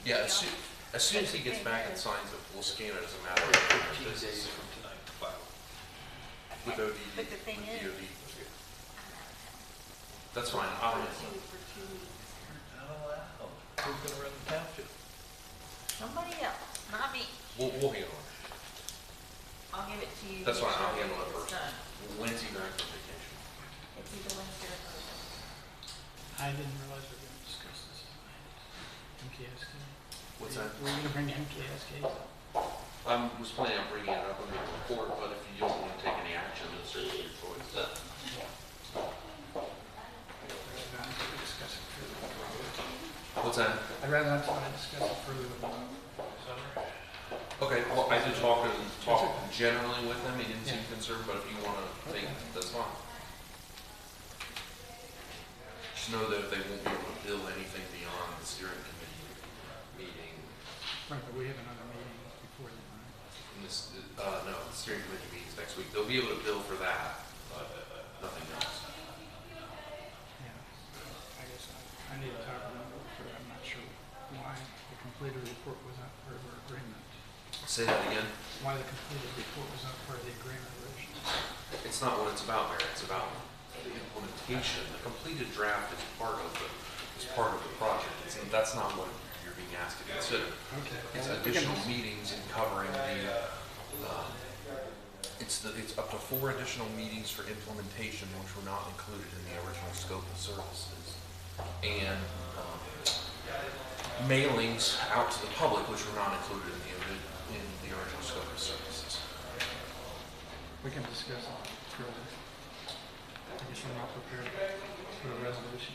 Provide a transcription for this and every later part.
Yeah, as soon as he gets back and signs it, we'll scan it as a matter of 15 days business from tonight to file. with ODD. But the thing with is- DOD. That's fine, I'll handle it. For 2 weeks. Not allowed. Who's gonna run the township? Somebody else, not me. We'll handle it. I'll give it to you. That's make fine, I'll sure handle it it's first. done. When's he back from vacation? It's either Wednesday or Thursday. I didn't realize we were going to discuss this tonight. MKSK. What's that? Were you going to bring MKSK up? I was planning on bringing it up in the report, but if you don't want to take any action, then it's certainly your choice. Discuss it further with Robert. What's that? I'd rather not try to discuss it further with Robert. Okay, well, I did talk generally with him, he didn't seem concerned, but if you want to think, that's fine. Just know that they won't be able to bill anything beyond the steering committee meeting. Right, but we have another meeting before then, right? And this, no, the steering committee meeting's next week. They'll be able to bill for that, but nothing else. Yeah. I guess I need to talk to them for, I'm not sure why the completed report was not part of our agreement. Say that again. Why the completed report was not part of the agreement originally. It's not what it's about, Mayor. It's about the implementation. The completed draft is part of the project. That's not what you're being asked to consider. Okay. It's additional meetings and covering it's up to 4 additional meetings for implementation, which were not included in the original scope of services, and mailings out to the public, which were not included in the original scope of services. We can discuss it further. I guess we're not prepared for a resolution.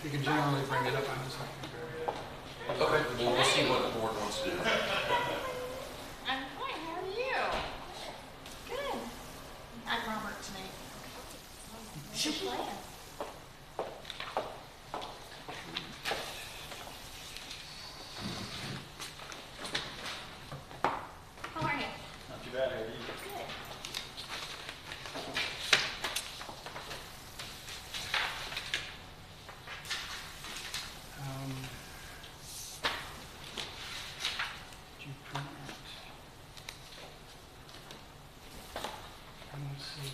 We can generally bring it up, I'm just not prepared. Okay, well, we'll see what the board wants to do. I'm fine, how are you? Good. I'm Robert tonight. Good plan. How are you? Not too bad, how are you? Good. Did you print it? I don't see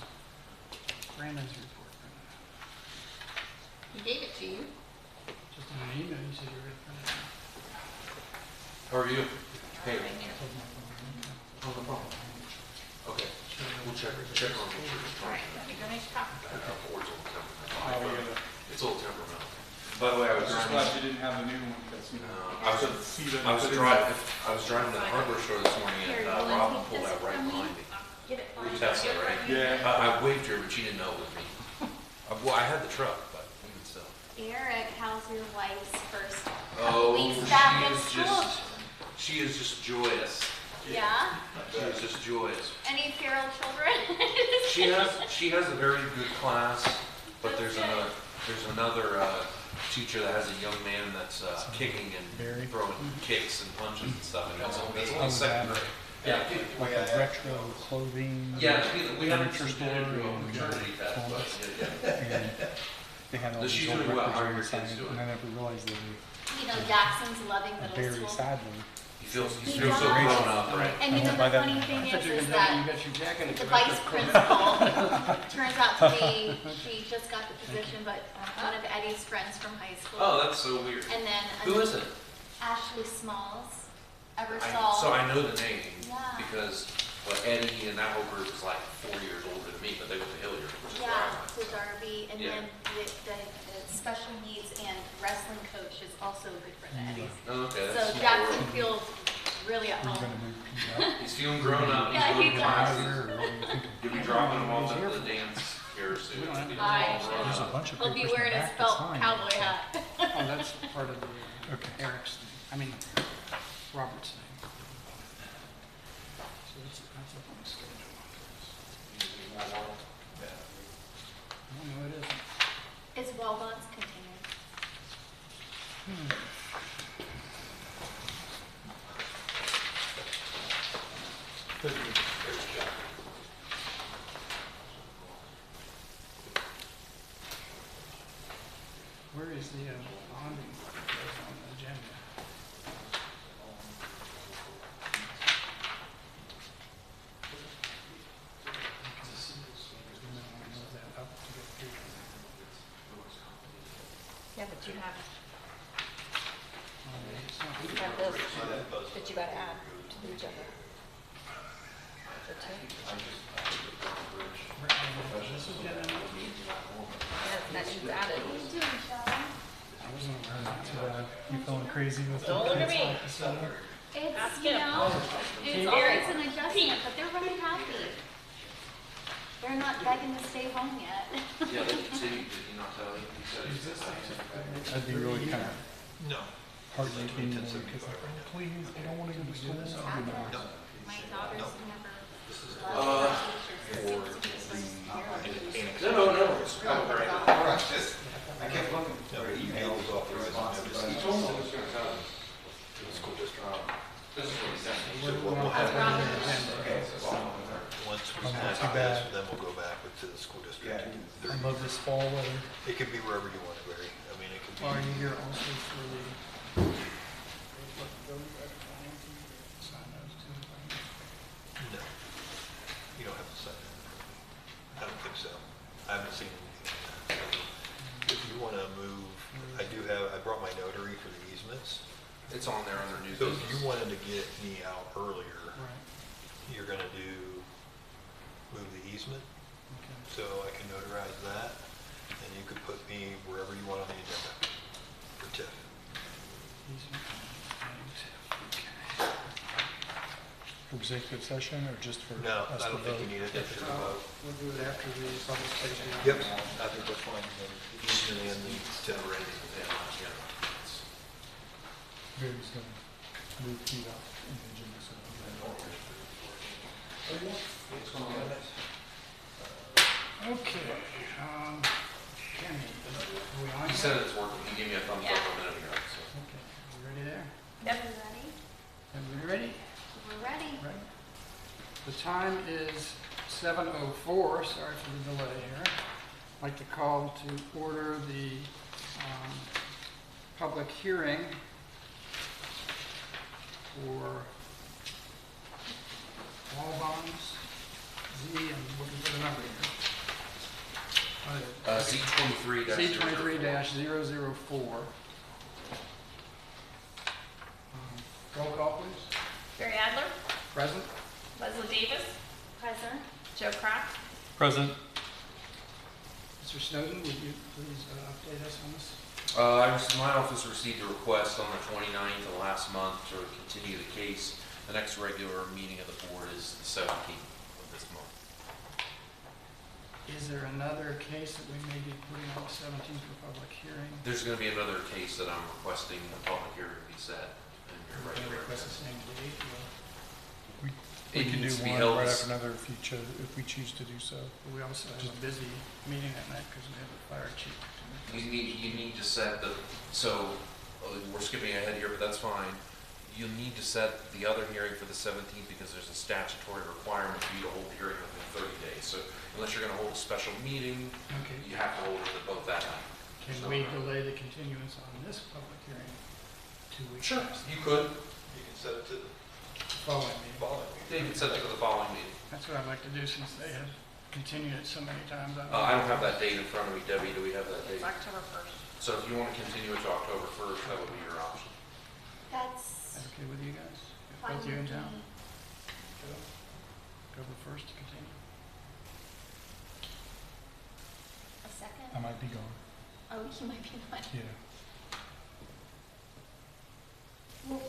Brandon's report. He gave it to you. Just in an email, you said you were going to print it. How are you? Hey. Right here. Oh, no problem. Okay, we'll check on it. All right, let me go make a copy. Board's old temperament. Oh, yeah. It's old temperament. By the way, I was Just driving. glad you didn't have a new one, because, you know. I was driving to the hardware store this morning, Here, and you Robin want to pulled take out this right from me? behind me. Get it for you. Tessa, Get it right? for you. Yeah. I waved her, but she didn't know it was me. Well, I had the truck, but even still. Eric, how's your wife's first Oh, weeks back in school? she is just joyous. Yeah? She is just joyous. Any feral children? She has a very good class, but there's That's another teacher that has a young man that's kicking and throwing kicks and punches and stuff, and that's only second grade. Yeah, Like a retro clothing. yeah, we haven't furniture store. been through a and, maternity test, but yeah. and they had all But these she's old doing well. records How are on your the kids side, doing? and I never realized they were You know, Jackson's loving middle buried school. sadly. He feels He so does. grown up, right? And you know, By the that- funny thing I thought you is were that you got your jacket and the your vice principal turns out to be, she just got the position, but one of Eddie's friends from high school. Oh, that's so weird. And then Who is it? Ashley Smalls, ever So saw. I know the name Yeah. because Eddie and that whole group is like 4 years older than me, but they went to Hilliard, which is where Yeah, I went. to Darby, and Yeah. then the special needs and wrestling coach is also a good friend of Eddie's. Oh, okay, So that's small Jackson world. feels really at Are you home. going to move Pete up? He's feeling grown up. Yeah, He's going he to does. classes. Or what do you think? You'll be dropping him off at the dance here soon. We don't have to- I There's a know. bunch of He'll be papers in the wearing his back to felt sign. cowboy hat. Oh, that's part of the Eric's thing. I mean, Robert's thing. So that's up on the schedule. No, it isn't. Is Wellbones continuing? Where is the bonding that's on the agenda? We might want to move that up to get through. Yeah, but you have, It's not you have this that you gotta add to the agenda. The two. This agenda needs to be. Yeah, that she's added. What are you doing, Sheldon? I wasn't aware of that. You feeling crazy with Don't look at me. It's, Ask you him. know, it's Pete. always an adjustment, but they're really happy. They're not begging to stay home yet. Yeah, they continue, did he not tell you? He said he's just. That'd be really kind of No. heartbreaking, because like, oh, please, I don't want to go to school. You know. My daughter's never Uh, loved teachers. It seems to be like No. It's all right. I kept looking. No, but email was authorized. He told me it was gonna tell us. To the school district. This is what he said. What do we want to have on the agenda? Once we Oh, not pass too this, bad. then we'll go back to the school district. Yeah. to do I 30. love this fall weather. It could be wherever you want it, Barry. I mean, it could be. Are you here also for the? Sign those two. No. You don't have to sign it. I don't think so. I haven't seen anything. If you want to move, I brought my notary for the easements. It's on there under new So if you business. wanted to get me out earlier, Right, you're gonna move the easement, okay. so I can notarize that, and you could put me wherever you want on the agenda for TIF. Easement, okay. For executive session or just for No, us I to don't think vote? you need it just for the vote. We'll do it after the public safety. Yep, I think that's fine. The easement and the TIF. Barry's gonna move Pete up in the agenda, so. Okay, Kenny, are we on? He said it's working, he gave me a thumbs up Yeah. a minute ago, so. Okay, you ready there? Yep. You ready? Everybody ready? We're ready. Right. The time is 7:04, sorry for the delay here. I'd like to call to order the public hearing for all bonds, Z, and looking for the number here. Z23. C23-004. Roll call, please. Barry Adler, Present? Leslie Davis, Present. Joe Kraft, Present. Mr. Snowden, would you please update us on this? My office received a request on the 29th of last month to continue the case. The next regular meeting of the board is the 17th of this month. Is there another case that we may be putting on the 17th for public hearing? There's going to be another case that I'm requesting the public hearing to be set in your Can we regular. request the same date? It We can do needs to be one held right as- after another if we choose to do so. We also have a busy meeting that night because we have a fire chief. You need to set the, so, we're skipping ahead here, but that's fine. You need to set the other hearing for the 17th because there's a statutory requirement for you to hold the hearing within 30 days. So unless you're going to hold a special meeting, Okay. you have to hold it at both that night. Can we delay the continuance on this public hearing 2 weeks? Sure, you could. You can set it to the Following meeting. following Yeah, you meeting. can set it to the following meeting. That's what I'd like to do since they have continued it so many times. I don't have that date in front of me. Debbie, do we have that date? it's October 1st. So if you want to continue it to October 1st, that would be your option. That's Is that okay with you guys? fine Both you in with town? me. October 1st to continue? A second? I might be gone. Oh, you might be one. Yeah. Well,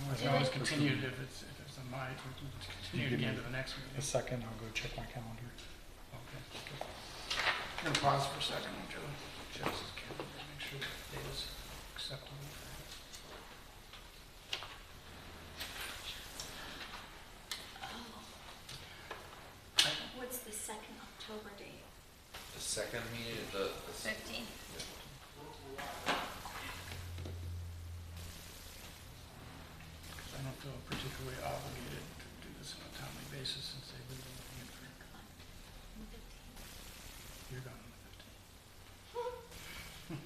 We Do can always it. continue it if it's a might, we can continue it again to the next A meeting. second, I'll go check my calendar. Okay. good. I'm gonna pause for a second until checks his calendar, make sure that data's acceptable. what's the second October date? The second meeting, the 15. I don't feel particularly obligated to do this on a timely basis since they leave in the infant. The 15th. You're gone on the 15th.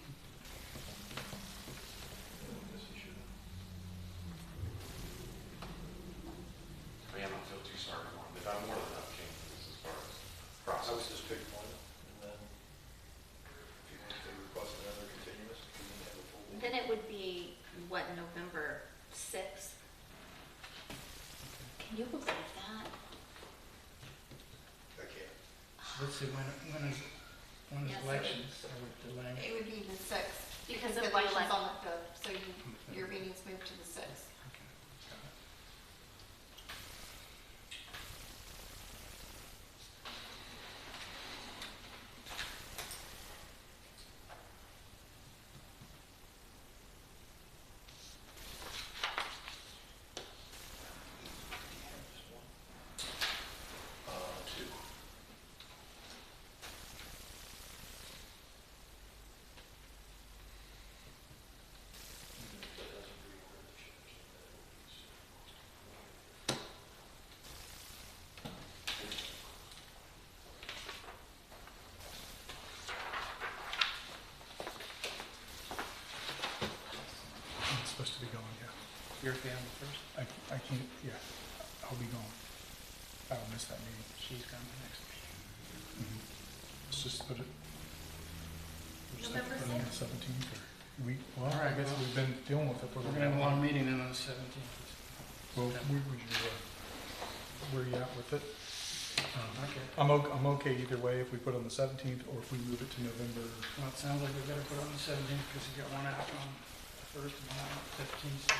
what, November 6th? Can you believe that? I can't. Let's see, when is Yes, so elections? Are we delaying? It would be the 6th, Because because of the the election's election. on the 5th, so your meeting's moved to the 6th. Okay, got it. Two. It's supposed to be going, yeah. You're okay on the first? I can't, yeah, I'll be gone. I'll miss that meeting. She's gone the next meeting. Let's just put it. We'll just have to November put it on the 17th or well, All I right, guess well, we've been dealing with it for a We're little gonna have a while. long meeting then on the 17th. Well, where you at with it? Okay. I'm okay either way if we put it on the 17th or if we move it to November. Well, it sounds like we better put it on the 17th because you got one out on the 1st and one out on the 15th. So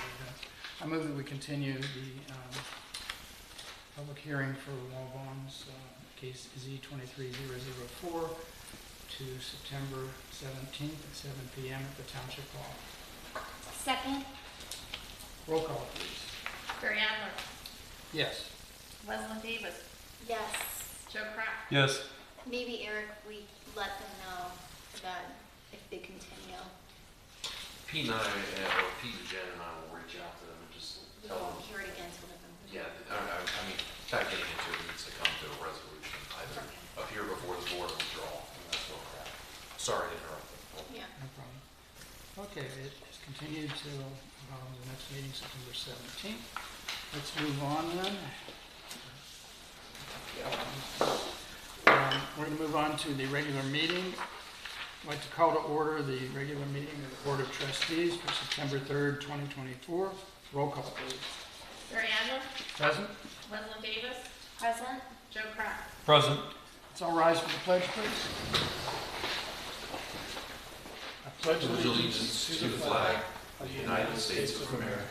I move that we continue the public hearing for wall bonds, case Z23004 to September 17th at 7 PM at the Township Hall. Second? Roll call, please. Barry Adler, Yes. Leslie Davis, Yes. Joe Pratt, Yes. Maybe, Eric, we let them know that if they continue, Pete and I, or Pete and Jen and I will reach out to them and just we tell won't them, hear it again till November. yeah, I mean, not getting into it needs to come to a resolution, either Okay. appear before the board or withdraw, and that's what we're at. Sorry to interrupt. Yeah. No problem. Okay, it is continued till the next meeting, September 17th. Let's move on then. We're going to move on to the regular meeting. I'd like to call to order the regular meeting of the Board of Trustees for September 3rd, 2024. Roll call, please. Barry Adler, Present? Leslie Davis, Present? Joe Pratt. Present. Let's all rise for the pledge, please. I pledge Pledge allegiance to the flag of the United States of America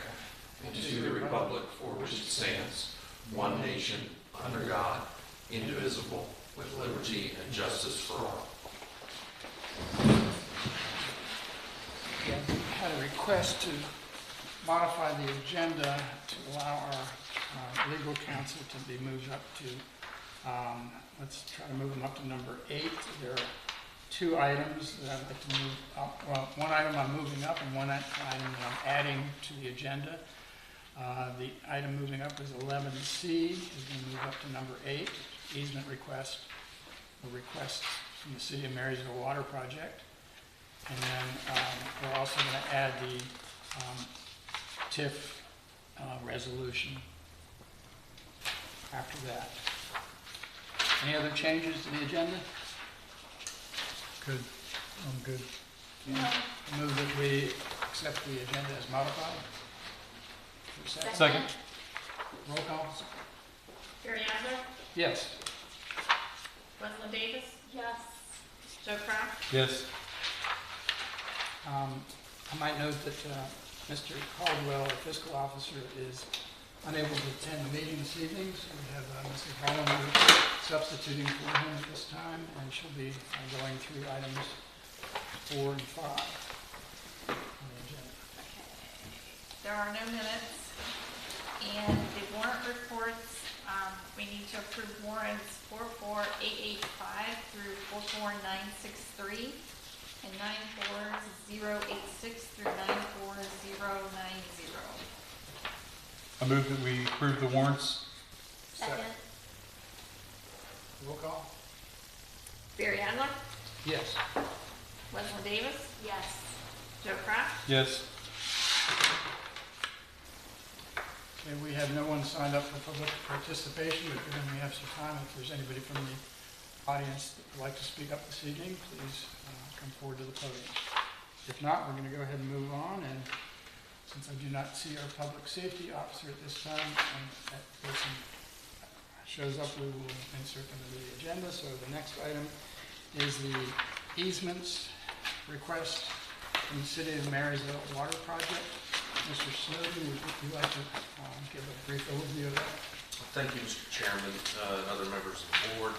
and to the republic for which it stands, one nation, under God, indivisible, with liberty and justice for all. Yeah, we had a request to modify the agenda to allow our legal counsel to be moved up to, let's try to move them up to number 8. There are 2 items that I'd like to move up. Well, one item I'm moving up and one item that I'm adding to the agenda. The item moving up is 11C, is going to move up to number 8, easement request, or requests from the City of Marysville Water Project. And then we're also going to add the TIF resolution after that. Any other changes to the agenda? Good. I'm good. No. I move that we accept the agenda as modified. Is there a Second. Roll call? Barry Adler, Yes. Leslie Davis, Yes. Joe Pratt, Yes. I might note that Mr. Caldwell, our fiscal officer, is unable to attend the meeting this evening, so we have Mrs. Hollander substituting for him at this time, and she'll be going through items 4 and 5 on the agenda. there are no minutes. And the warrant reports, we need to approve warrants 44885 through 44963 and 94086 through 94090. I move that we approve the warrants. Second? Roll call? Barry Adler, Yes. Leslie Davis, Yes. Joe Pratt, Yes. Okay, we have no one signed up for public participation, but given we have some time, if there's anybody from the audience that would like to speak up this evening, please come forward to the podium. If not, we're going to go ahead and move on, and since I do not see our public safety officer at this time, and that person shows up, we will insert them into the agenda. So the next item is the easements request from the City of Marysville Water Project. Mr. Snowden, would you like to give a brief overview of that? Thank you, Mr. Chairman, and other members of the board.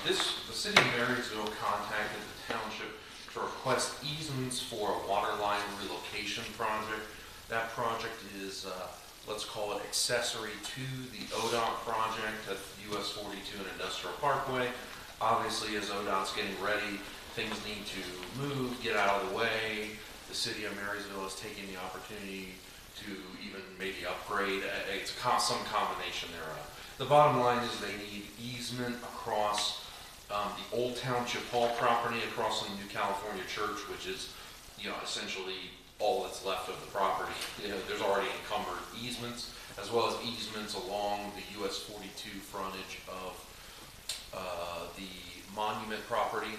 The City of Marysville contacted the township to request easements for a water line relocation project. That project is, let's call it accessory to the ODOT project at US 42 and Industrial Parkway. Obviously, as ODOT's getting ready, things need to move, get out of the way. The City of Marysville is taking the opportunity to even maybe upgrade. It's some combination thereof. The bottom line is they need easement across the old Township Hall property across from the New California Church, which is, essentially all that's left of the property. There's already encumbered easements, as well as easements along the US 42 frontage of the monument property.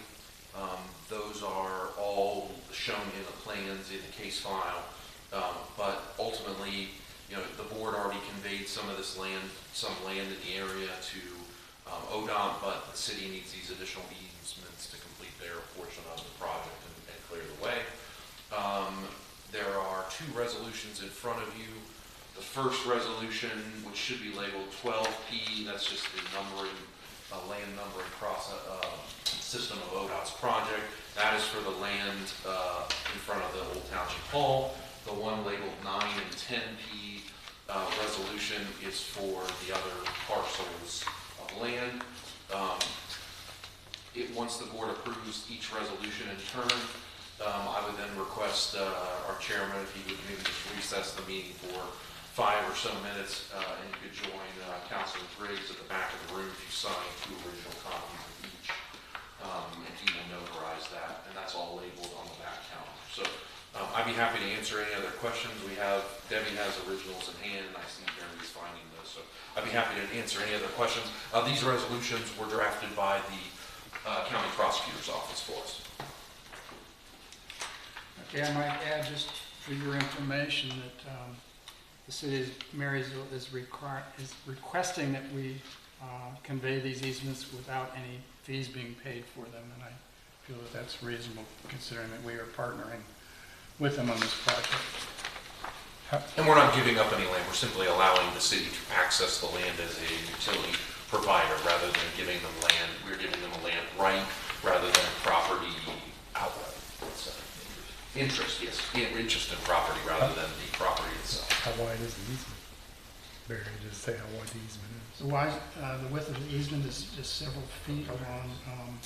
Those are all shown in the plans in the case file, but ultimately, the board already conveyed some land in the area to ODOT, but the city needs these additional easements to complete their portion of the project and clear the way. There are two resolutions in front of you. The first resolution, which should be labeled 12P, that's just the numbering, land numbering process, system of ODOT's project. That is for the land in front of the old Township Hall. The one labeled 9 and 10P resolution is for the other parcels of land. Once the board approves each resolution in turn, I would then request our chairman if he would maybe just recess the meeting for 5 or so minutes, and you could join Councilman Briggs at the back of the room to sign 2 original copies of each, and he will notarize that, and that's all labeled on the back counter. So I'd be happy to answer any other questions. Debbie has originals in hand, and I see Jeremy's finding those, so I'd be happy to answer any other questions. These resolutions were drafted by the county prosecutor's office for us. Okay, I might add, just for your information, that the City of Marysville is requesting that we convey these easements without any fees being paid for them, and I feel that that's reasonable, considering that we are partnering with them on this project. And we're not giving up any land, we're simply allowing the city to access the land as a utility provider rather than giving them land. We're giving them a land right rather than a property outright. Interest, yes. Interest in property rather than the property itself. How wide is the easement? Barry, just say how wide the easement is. The width of the easement is just several feet along.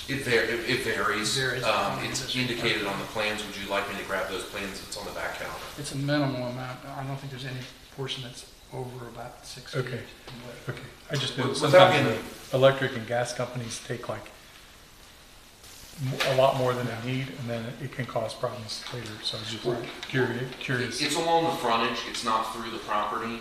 It varies. Varies. It's indicated on the plans. Would you like me to grab those plans? It's on the back counter. It's a minimal amount. I don't think there's any portion that's over about 6 feet. Okay. in width. Okay, I just know Without sometimes getting- the electric and gas companies take like a lot more than they need, and then it can cause problems later, so I was just curious. It's along the frontage. It's not through the property.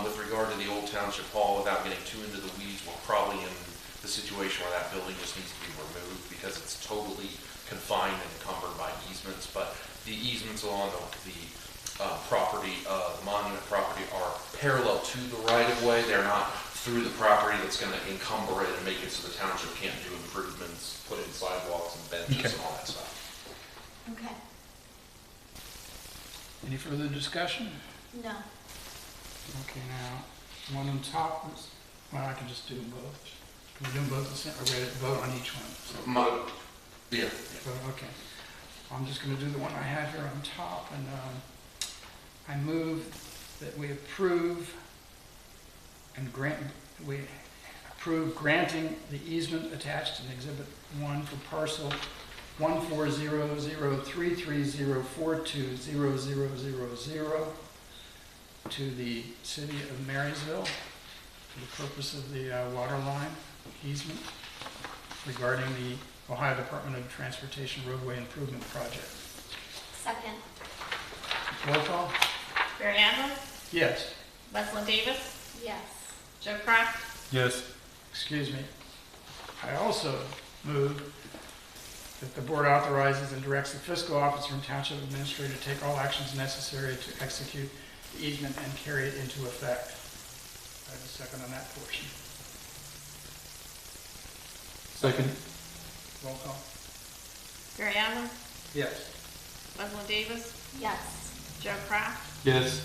With regard to the old Township Hall, without getting too into the weeds, we're probably in the situation where that building just needs to be removed because it's totally confined and encumbered by easements. But the easements along the property, monument property, are parallel to the right-of-way. They're not through the property that's going to encumber it and make it so the township can't do improvements, put in sidewalks and benches and all that stuff. Okay. Any further discussion? No. Okay, now, one on top, I can just do them both. Can we do them both the same, or we gotta vote on each one? So- Yeah. Okay. I'm just gonna do the one I have here on top, and I move that we approve granting the easement attached in Exhibit 1 for parcel 1400330420000 to the City of Marysville for the purpose of the water line easement regarding the Ohio Department of Transportation roadway improvement project. Second. Roll call? Barry Adler, Yes. Lesley Davis, Yes. Joe Kraft, Yes, Excuse me. I also move that the board authorizes and directs the fiscal officer and township administrator to take all actions necessary to execute the easement and carry it into effect. I have a second on that portion. Second. Roll call. Barry Adler, Yes. Rosalind Davis, Yes. Joe Kraft, Yes.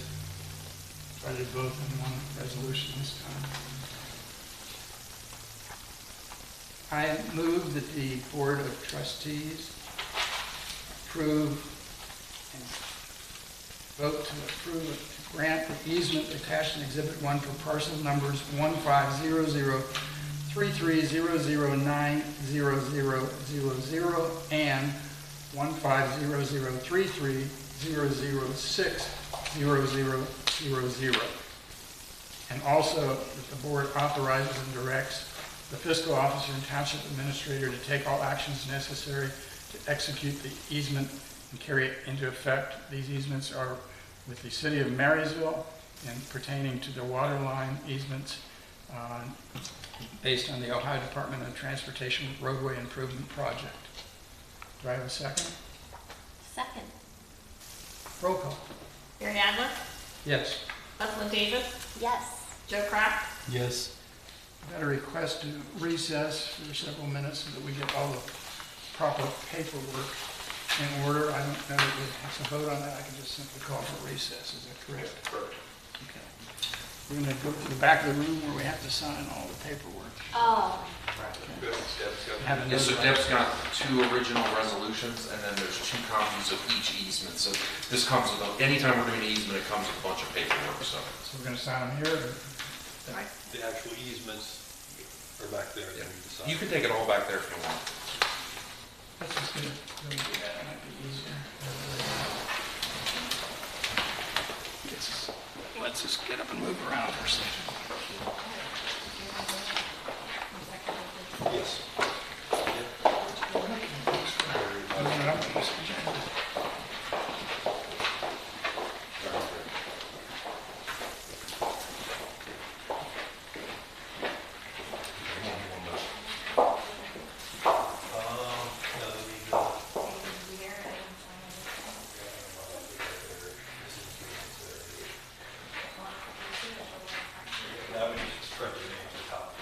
Try to do both in one resolution this time. I move that the Board of Trustees approve and vote to approve, to grant the easement attached in Exhibit 1 for parcel numbers 1500330090000 and 15033006000. And also that the board authorizes and directs the fiscal officer and township administrator to take all actions necessary to execute the easement and carry it into effect. These easements are with the city of Marysville and pertaining to the water line easements based on the Ohio Department of Transportation roadway improvement project. Do I have a second? Second. Roll call. Barry Adler, Yes. Rosalind Davis, Yes. Joe Kraft, Yes. I've got a request to recess for several minutes so that we get all the proper paperwork in order. I don't know that we have to vote on that. I can just simply call for recess. Is that correct? Correct. Okay. We're going to go to the back of the room where we have to sign all the paperwork. Oh. Good, Deb's got- Have a Yeah, so note. Deb's got 2 original resolutions, and then there's 2 copies of each easement. So this comes with, anytime we're doing an easement, it comes with a bunch of paperwork, so. So we're going to sign them here. The actual easements are back there, then we decide. You can take it all back there if you want. Let's just get it. Let me do that. It might be easier. Let's just get up and move around for a second. Yes. Open it up, Mr. Chairman. That would just spread the name at the top.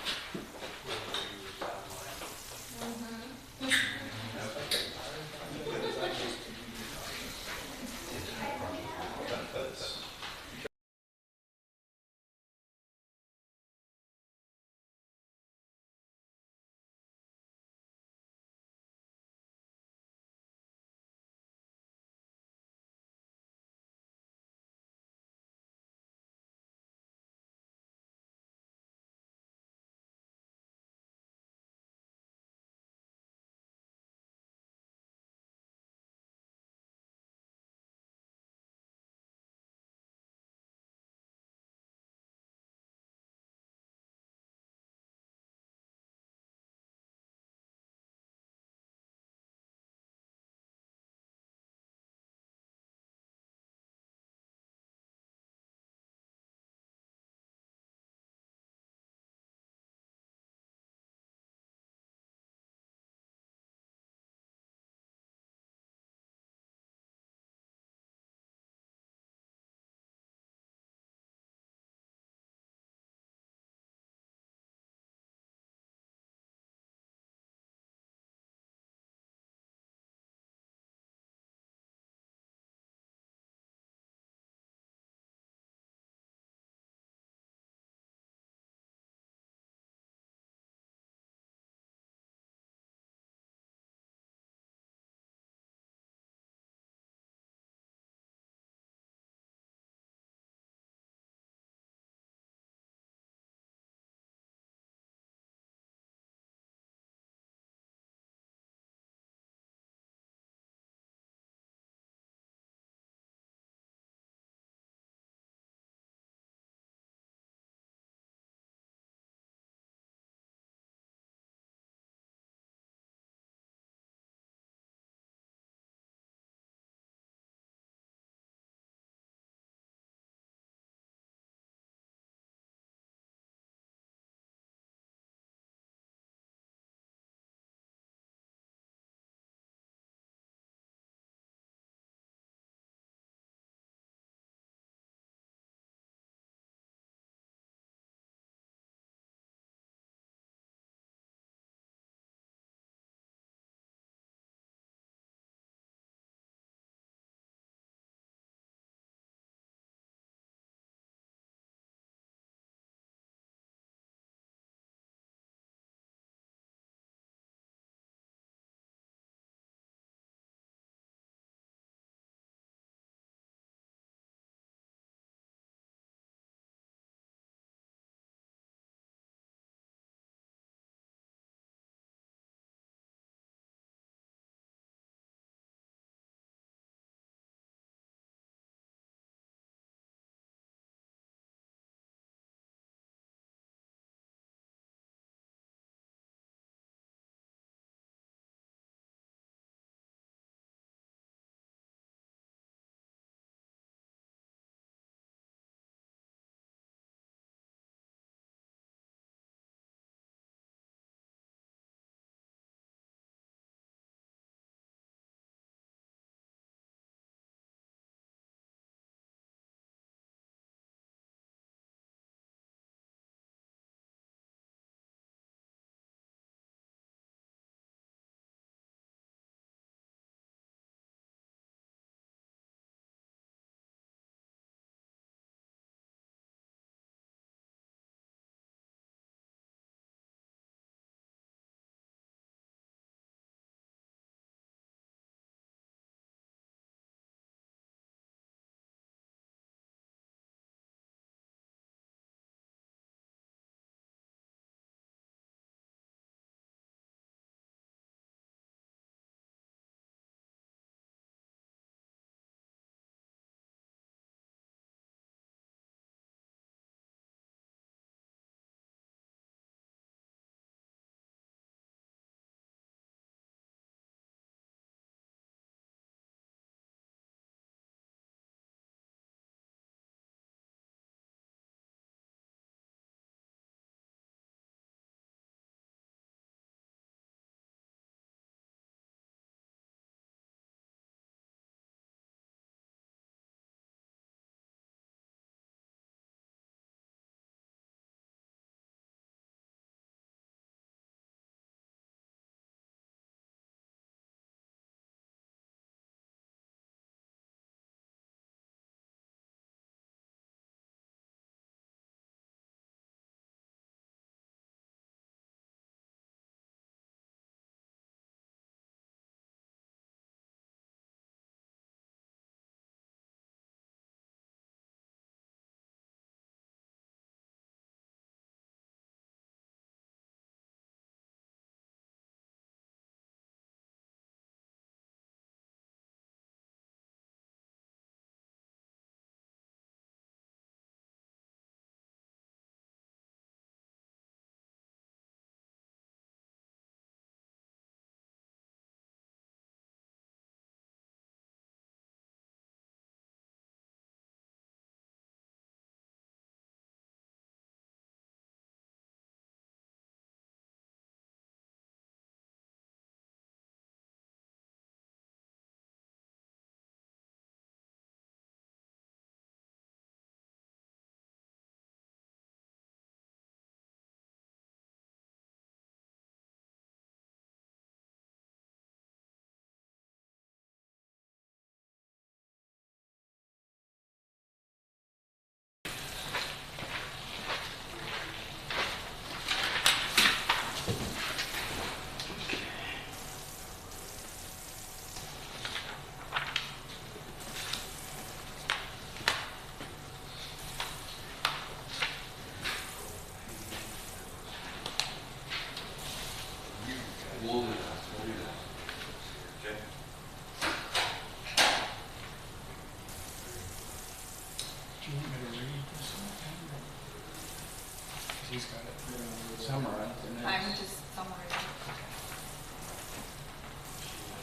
he's got it summarized in there. I'm just summarizing.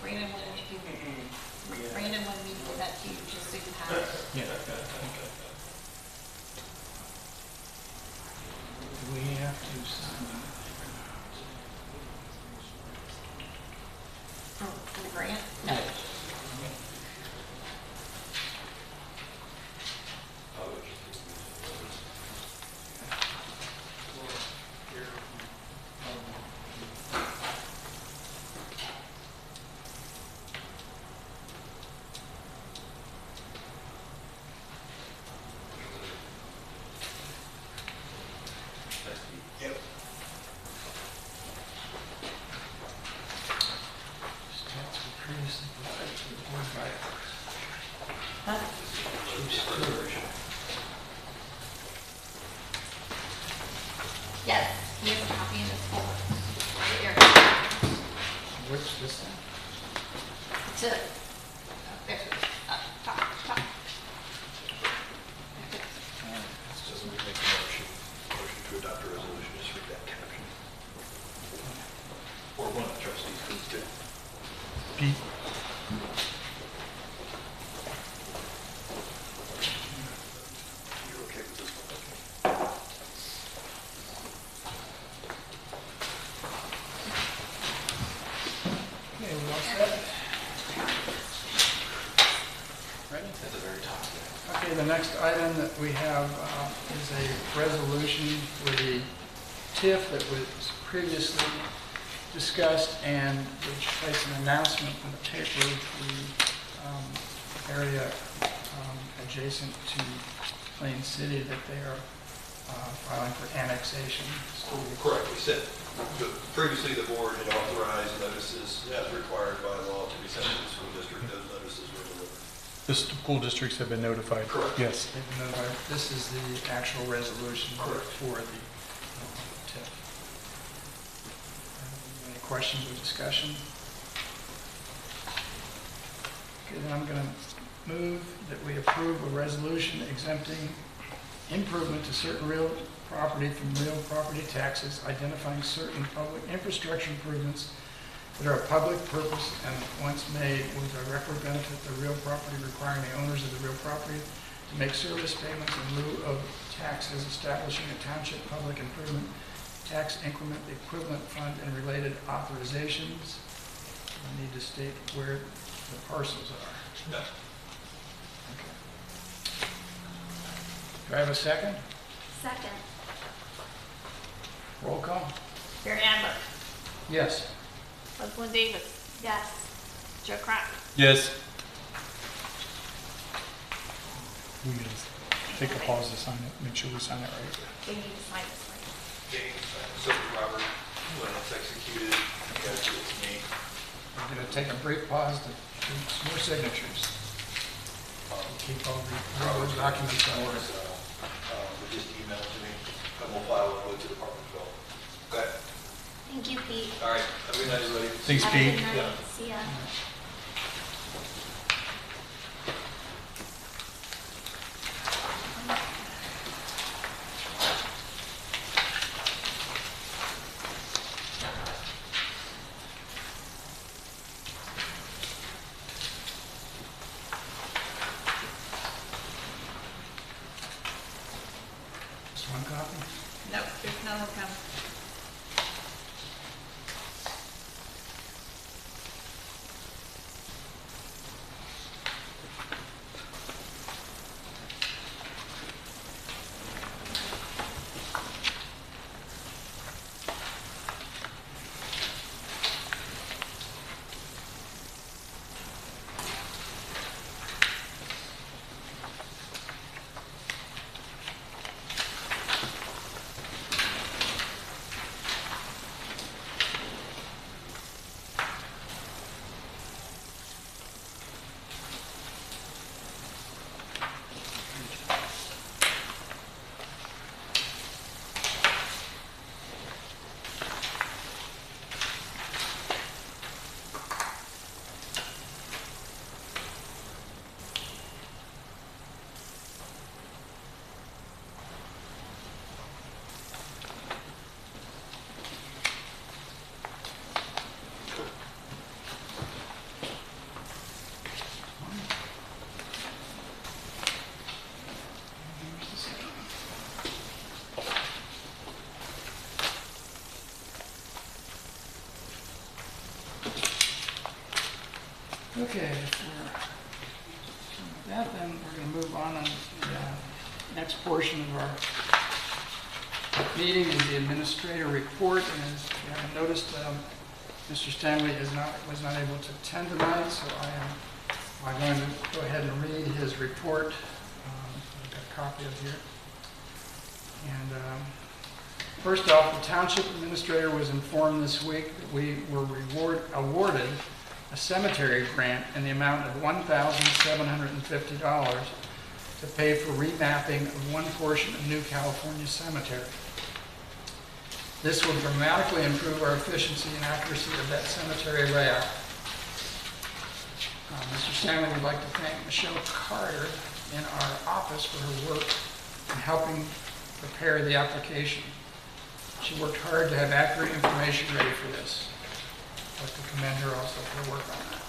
Brandon wanted me to put that to you, just so you have it. Yeah, okay. Do we have to sign it? For the grant? No. Yep. Stats were previously provided to the board by Huh? Chief Stewart. Yes, he has a copy in his folder. Right here. Which this thing? To, there, top. So we make a motion to adopt a resolution, just read that caption. Or one of the trustees, please do. Pete, You're okay with this one? Okay, we all set? Ready? At the very top there. Okay, the next item that we have is a resolution for the TIF that was previously discussed and which placed an announcement in the paper to the area adjacent to Plain City that they are filing for annexation. Correct, we said, previously the board had authorized notices as required by law to be sent to the school district. Those notices were delivered. the school districts have been notified. Correct. Yes. They've been notified. This is the actual resolution for Correct. the TIF. Any questions or discussion? Okay, then I'm going to move that we approve a resolution exempting improvement to certain real property from real property taxes, identifying certain public infrastructure improvements that are of public purpose and once made will directly benefit the real property, requiring the owners of the real property to make service payments in lieu of taxes, establishing a township public improvement tax increment equivalent fund and related authorizations. I need to state where the parcels are. No. Okay. Do I have a second? Second. Roll call? Barry Adler, Yes. Rosalind Davis, Yes. Joe Kraft, Yes. We can take a pause to sign it, make sure we sign it right. they need to sign this right. James, so Robert, when it's executed, you guys do it to me. I'm going to take a brief pause to do some more signatures. Keep all the documents in order. But just email it to me, and we'll file it with the Department of Health. Okay? Thank you, Pete. All right, have a good night, everybody. Thanks, Have a Pete. good night. Yeah. See ya. Just one copy? No, there's no more coming. Okay, if we're done with that, then we're going to move on to the next portion of our meeting is the administrator report. And as you haven't noticed, Mr. Stanley was not able to attend tonight, so I'm going to go ahead and read his report. I've got a copy of it here. And first off, the township administrator was informed this week that we were awarded a cemetery grant in the amount of $1,750 to pay for remapping of one portion of New California Cemetery. This will dramatically improve our efficiency and accuracy of that cemetery layout. Mr. Stanley would like to thank Michelle Carter in our office for her work in helping prepare the application. She worked hard to have accurate information ready for this. I'd like to commend her also for her work on that.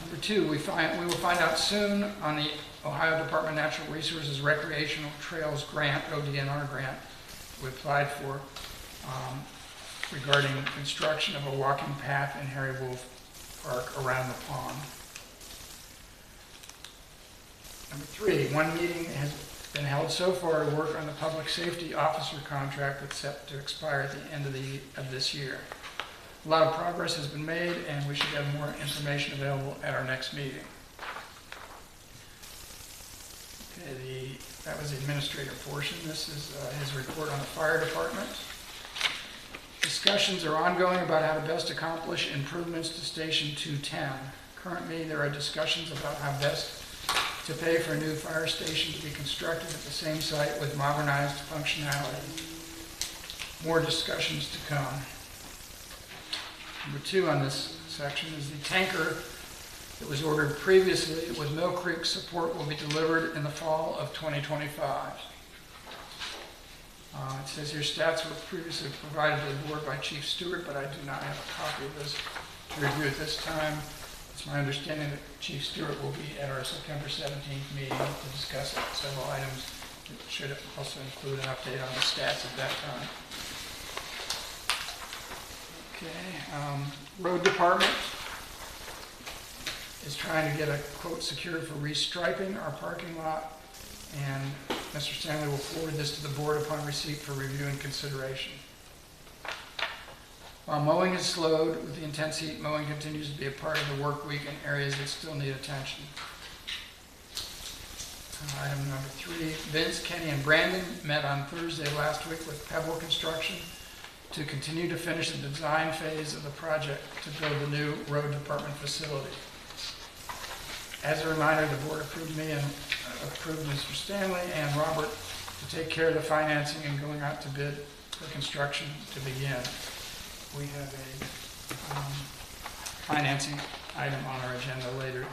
Number two, we will find out soon on the Ohio Department of Natural Resources Recreational Trails Grant, ODNR grant, we applied for regarding construction of a walking path in Harry Wolf Park around the pond. Number three, one meeting has been held so far to work on the public safety officer contract that's set to expire at the end of this year. A lot of progress has been made, and we should have more information available at our next meeting. Okay, that was the administrative portion. This is his report on the fire department. Discussions are ongoing about how to best accomplish improvements to Station 210. Currently, there are discussions about how best to pay for a new fire station to be constructed at the same site with modernized functionality. More discussions to come. Number two on this section is the tanker that was ordered previously with Mill Creek support will be delivered in the fall of 2025. It says here stats were previously provided to the board by Chief Stewart, but I do not have a copy of this to review at this time. It's my understanding that Chief Stewart will be at our September 17th meeting to discuss several items that should also include an update on the stats at that time. Okay, road department is trying to get a quote secured for restriping our parking lot, and Mr. Stanley will forward this to the board upon receipt for review and consideration. While mowing is slowed with the intense heat, mowing continues to be a part of the work week in areas that still need attention. Item number three, Vince, Kenny, and Brandon met on Thursday last week with Pebble Construction to continue to finish the design phase of the project to build the new road department facility. As a reminder, the board approved me and approved Mr. Stanley and Robert to take care of the financing and going out to bid for construction to begin. We have a financing item on our agenda later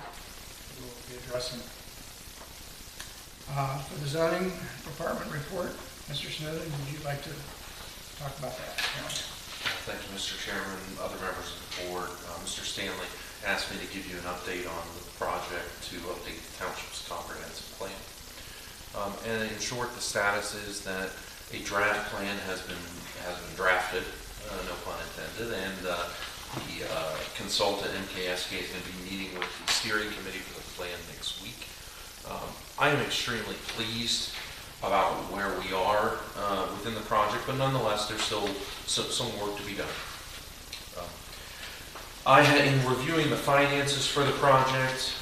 we'll be addressing. For the zoning department report, Mr. Snowden, would you like to talk about that? Thank you, Mr. Chairman, other members of the board. Mr. Stanley asked me to give you an update on the project to update the township's comprehensive plan. And in short, the status is that a draft plan has been drafted, no pun intended, and the consultant MKSK is going to be meeting with the steering committee for the plan next week. I am extremely pleased about where we are within the project, but nonetheless, there's still some work to be done. In reviewing the finances for the project,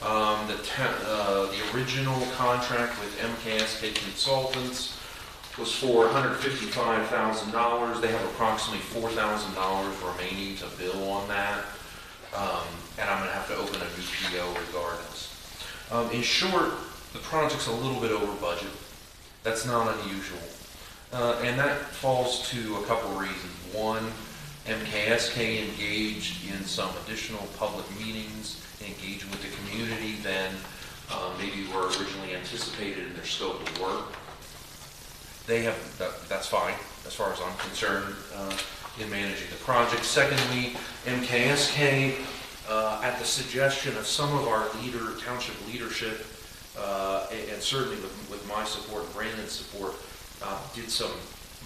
the original contract with MKSK Consultants was for $155,000. They have approximately $4,000 remaining to bill on that, and I'm going to have to open a new PO regardless. In short, the project's a little bit over budget. That's not unusual. And that falls to a couple reasons. One, MKSK engaged in some additional public meetings, engaging with the community than maybe were originally anticipated in their scope of work. That's fine, as far as I'm concerned, in managing the project. Secondly, MKSK, at the suggestion of some of our township leadership, and certainly with my support and Brandon's support, did some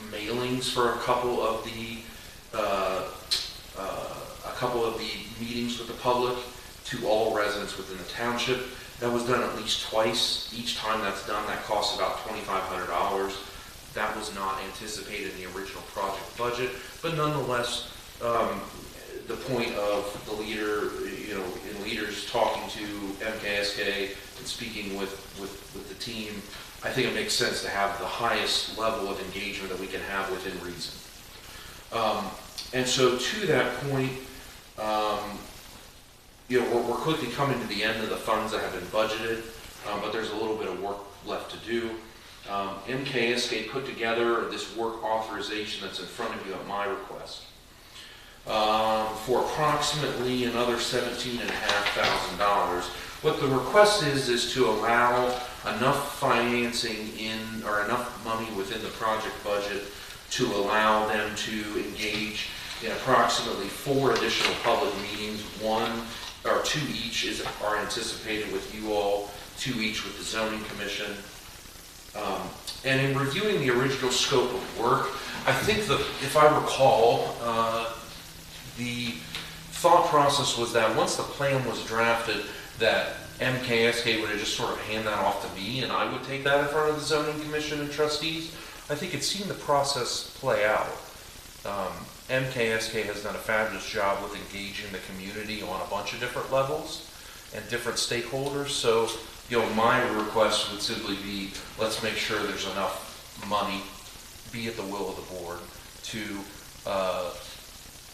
mailings for a couple of the a couple of the meetings with the public to all residents within the township. That was done at least twice. Each time that's done, that costs about $2,500. That was not anticipated in the original project budget, but nonetheless, the point of the leader, and leaders talking to MKSK and speaking with the team, I think it makes sense to have the highest level of engagement that we can have within reason. And so to that point, we're quickly coming to the end of the funds that have been budgeted, but there's a little bit of work left to do. MKSK put together this work authorization that's in front of you at my request for approximately another $17,500. What the request is to allow enough financing or enough money within the project budget to allow them to engage in approximately 4 additional public meetings. 1 or 2 each are anticipated with you all, 2 each with the zoning commission. And in reviewing the original scope of work, I think if I recall, the thought process was that once the plan was drafted, that MKSK would have just sort of hand that off to me and I would take that in front of the zoning commission and trustees. I think it's seen the process play out. MKSK has done a fabulous job with engaging the community on a bunch of different levels and different stakeholders. So, my request would simply be, let's make sure there's enough money, be at the will of the board,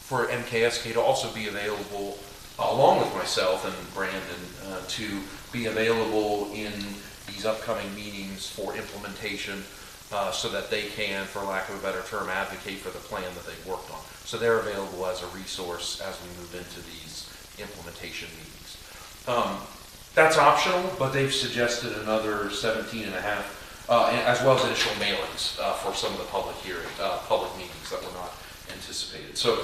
for MKSK to also be available, along with myself and Brandon, to be available in these upcoming meetings for implementation, so that they can, for lack of a better term, advocate for the plan that they've worked on. So they're available as a resource as we move into these implementation meetings. That's optional, but they've suggested another 17.5, as well as initial mailings for some of the public meetings that were not anticipated. So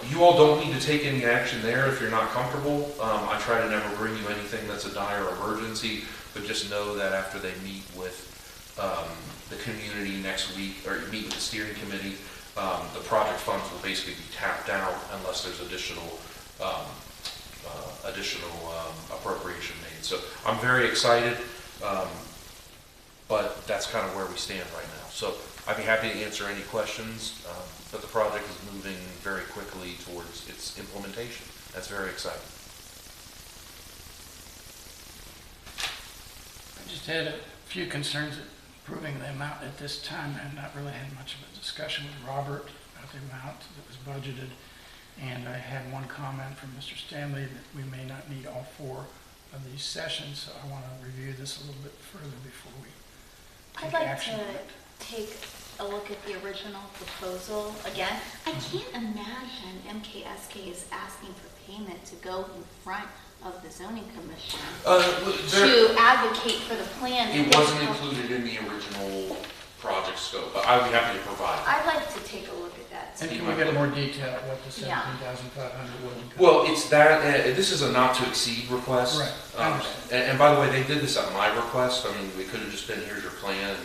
you all don't need to take any action there if you're not comfortable. I try to never bring you anything that's a dire emergency, but just know that after they meet with the community next week, or meet with the steering committee, the project funds will basically be tapped out unless there's additional appropriation made. So I'm very excited, but that's kind of where we stand right now. So I'd be happy to answer any questions, but the project is moving very quickly towards its implementation. That's very exciting. I just had a few concerns at approving the amount at this time. I have not really had much of a discussion with Robert about the amount that was budgeted. And I had one comment from Mr. Stanley that we may not need all 4 of these sessions, so I want to review this a little bit further before we I'd take like action on to it. take a look at the original proposal again. I can't imagine MKSK is asking for payment to go in front of the zoning commission to advocate for the plan. It wasn't included in the original project scope, but I'd be happy to provide it. I'd like to take a look at that. And too. can we get more detail at what the Yeah. 17,500 would include? Well, it's that, this is a not to exceed request. Right, I understand. And by the way, they did this at my request. I mean, we could have just been, here's your plan, and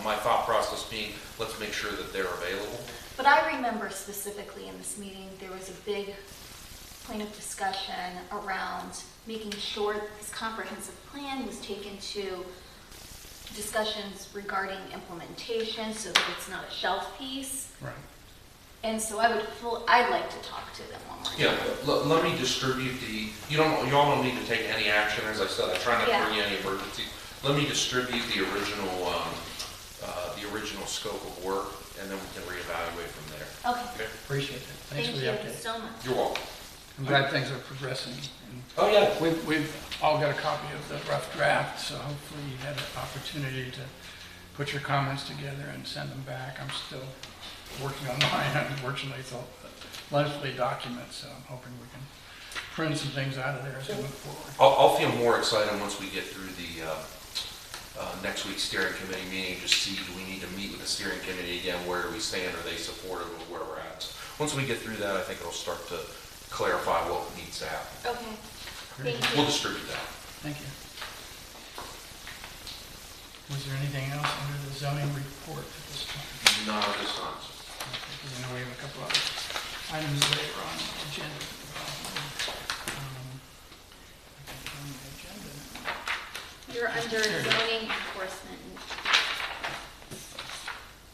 my thought process being, let's make sure that they're available. But I remember specifically in this meeting, there was a big point of discussion around making sure this comprehensive plan was taken to discussions regarding implementation so that it's not a shelf piece. Right. And so I'd like to talk to them one more time. Yeah, let me distribute you all don't need to take any action. As I said, I try not to bring you any emergency. Let me distribute the original scope of work, and then we can reevaluate from there. Okay. Appreciate it. Thanks Thank for the you update. so much. You're welcome. I'm glad things are progressing. And Oh, yeah. we've all got a copy of the rough draft, so hopefully you had an opportunity to put your comments together and send them back. I'm still working on mine. Unfortunately, it's a lengthy document, so I'm hoping we can prune some things out of there as we move forward. I'll feel more excited once we get through the next week's steering committee meeting. Just see, do we need to meet with the steering committee again? Where do we stand? Are they supportive of where we're at? So once we get through that, I think it'll start to clarify what needs to happen. Okay. Thank We'll you. distribute that. Thank you. Was there anything else under the zoning report at this time? Not at this time. Okay, 'cause I know we have a couple others. items later on the agenda. I can turn the agenda now. You're under zoning enforcement.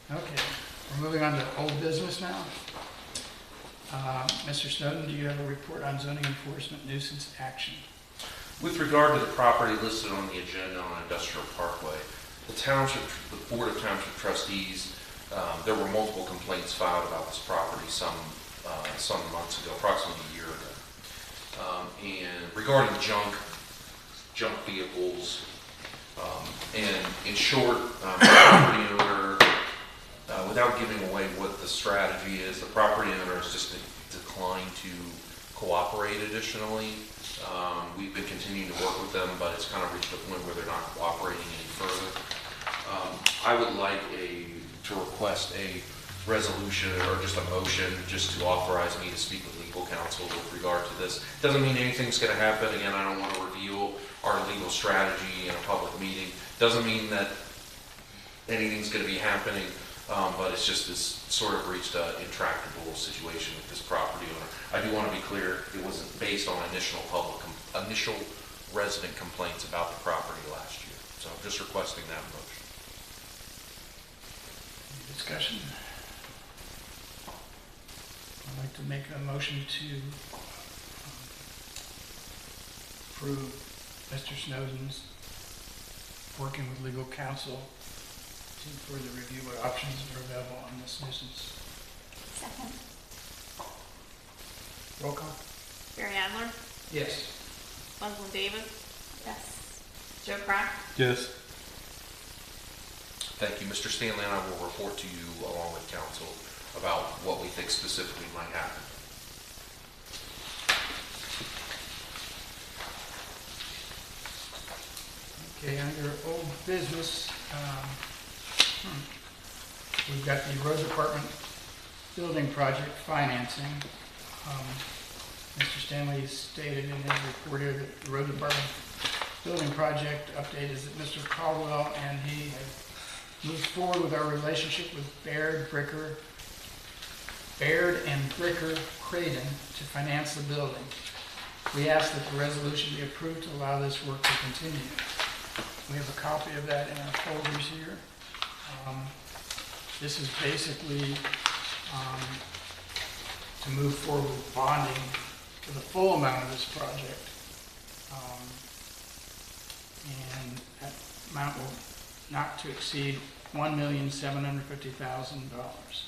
Okay, we're moving on to old business now. Mr. Snowden, do you have a report on zoning enforcement nuisance action? With regard to the property listed on the agenda on Industrial Parkway, the Board of Township Trustees, there were multiple complaints filed about this property some months ago, approximately a year ago. And regarding junk vehicles, and in short, the property owner, without giving away what the strategy is, the property owner has just declined to cooperate additionally. We've been continuing to work with them, but it's kind of reached a point where they're not cooperating any further. I would like to request a resolution or just a motion just to authorize me to speak with legal counsel with regard to this. Doesn't mean anything's going to happen. Again, I don't want to reveal our legal strategy in a public meeting. Doesn't mean that anything's going to be happening, but it's just this sort of reached an intractable situation with this property owner. I do want to be clear, it wasn't based on initial resident complaints about the property last year. So I'm just requesting that motion. Any discussion? I'd like to make a motion to approve Mr. Snowden's working with legal counsel to further review what options are available on this nuisance. Second. Roll call? Barry Adler, Yes. Rosalind Davis, Yes. Joe Crack, Yes. Thank you. Mr. Stanley and I will report to you along with counsel about what we think specifically might happen. Okay, under old business, we've got the road department building project financing. Mr. Stanley stated in his report here that the road department building project update is that Mr. Caldwell and he have moved forward with our relationship with Baird and Bricker Creighton to finance the building. We ask that the resolution be approved to allow this work to continue. We have a copy of that in our folders here. This is basically to move forward with bonding for the full amount of this project. And that amount will not to exceed $1,750,000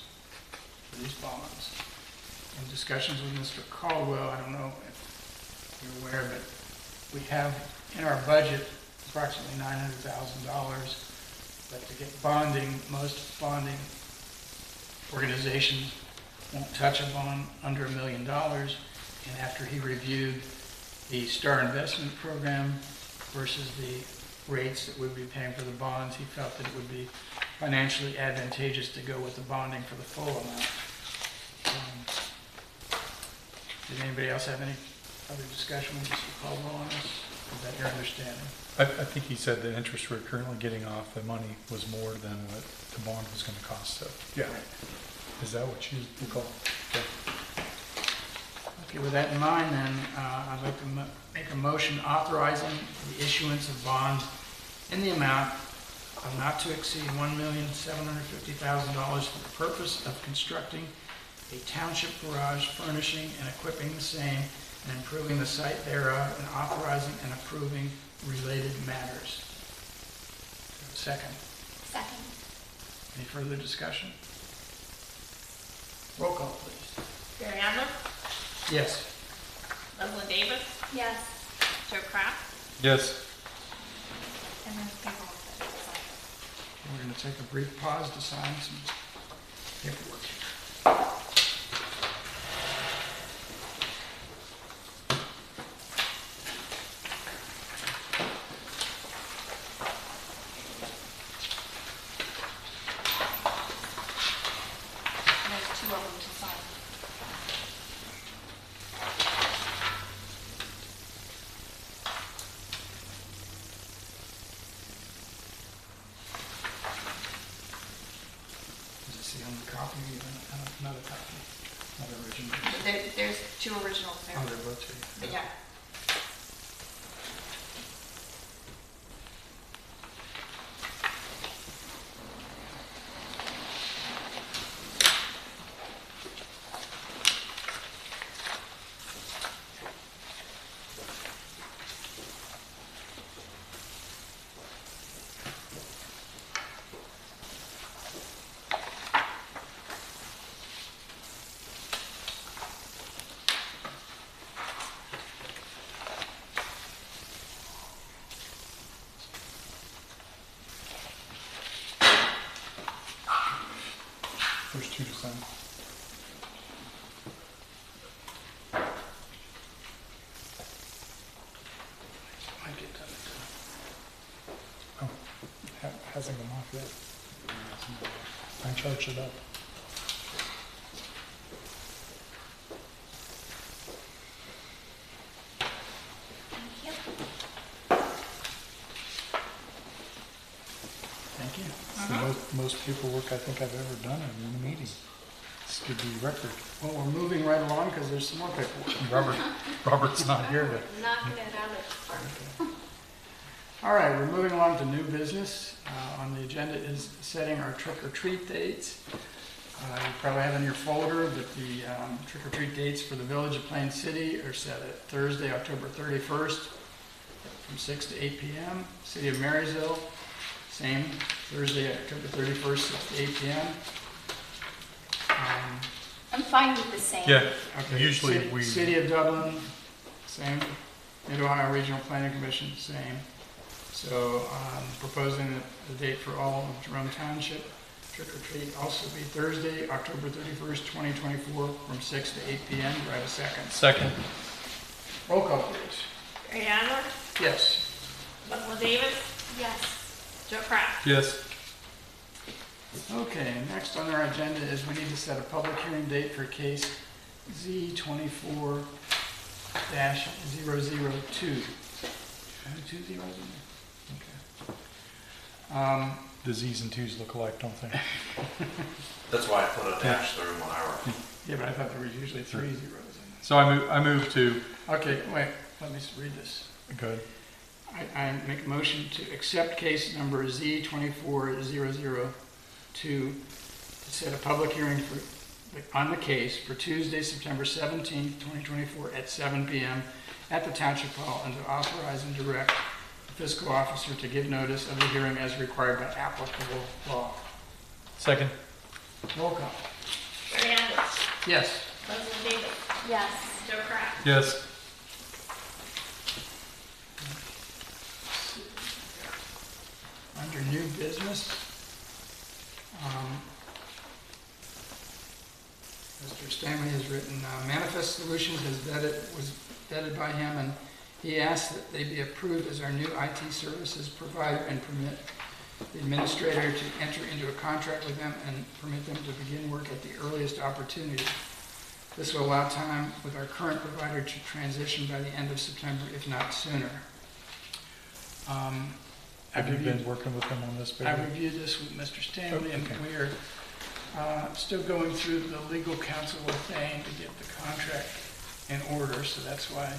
for these bonds. In discussions with Mr. Caldwell, I don't know if you're aware, but we have in our budget approximately $900,000. But to get bonding, most bonding organizations won't touch a bond under $1 million. And after he reviewed the Star Investment Program versus the rates that we'd be paying for the bonds, he felt that it would be financially advantageous to go with the bonding for the full amount. Did anybody else have any other discussion with Mr. Caldwell on this? Is that your understanding? I think he said the interest we're currently getting off the money was more than what the bond was going to cost, so, yeah. Is that what you recall? Yeah. Okay, with that in mind, then, I'd like to make a motion authorizing the issuance of bonds in the amount of not to exceed $1,750,000 for the purpose of constructing a township garage, furnishing and equipping the same, and improving the site thereof, and authorizing and approving related matters. Second. Second. Any further discussion? Roll call, please. Barry Adler, Yes. Rosalind Davis, Yes. Joe Crack, Yes. And then people will say, We're going to take a brief pause to sign some paperwork. and there's two of them to sign. Does it say on the copy even? two originals there. Oh, they're both here. But yeah. First two to sign. Might get done. Oh, hasn't come off yet. I charged it up. Thank you. Thank you. It's the most paperwork I think I've ever done in a meeting. This could be record. Well, we're moving right along because there's some more paperwork. Robert's not here to. Knocking it out of the park. All right, we're moving along to new business. On the agenda is setting our trick or treat dates. You probably have in your folder that the trick or treat dates for the Village of Plain City are set at Thursday, October 31st from 6 to 8 p.m. City of Marysville, same, Thursday, October 31st, 6 to 8 p.m. I'm fine with the same. Yeah, Okay, usually City- we. City of Dublin, same. Mid-Ohio Regional Planning Commission, same. So proposing that the date for all of Jerome Township trick or treat also be Thursday, October 31st, 2024, from 6 to 8 p.m. Do I have a second? Second. Roll call, please. Barry Adler, Yes. Leslie Davis, Yes. Joe Kraft. Yes. Okay, next on our agenda is we need to set a public hearing date for case Z24-002. Two zeros in there? Okay. The Z's and T's look alike, don't they? That's why I put a dash through my hour. Yeah, but I thought there was usually 3 zeros in there. So I move to. Okay, wait, let me read this. Good. I make a motion to accept case number Z24002 to set a public hearing on the case for Tuesday, September 17th, 2024 at 7 p.m. at the Township Hall, and to authorize and direct the fiscal officer to give notice of the hearing as required by applicable law. Second. Roll call. Barry Adler, Yes. Leslie Davis, Yes. Joe Kraft. Yes. Under new business, Mr. Stanley has written, Manifest Solutions was vetted by him, and he asked that they be approved as our new IT services provider and permit the administrator to enter into a contract with them and permit them to begin work at the earliest opportunity. This will allow time with our current provider to transition by the end of September, if not sooner. Have you been working with them on this, I baby? reviewed this with Mr. Stanley, and Okay. we are still going through the legal counsel thing to get the contract in order, so that's why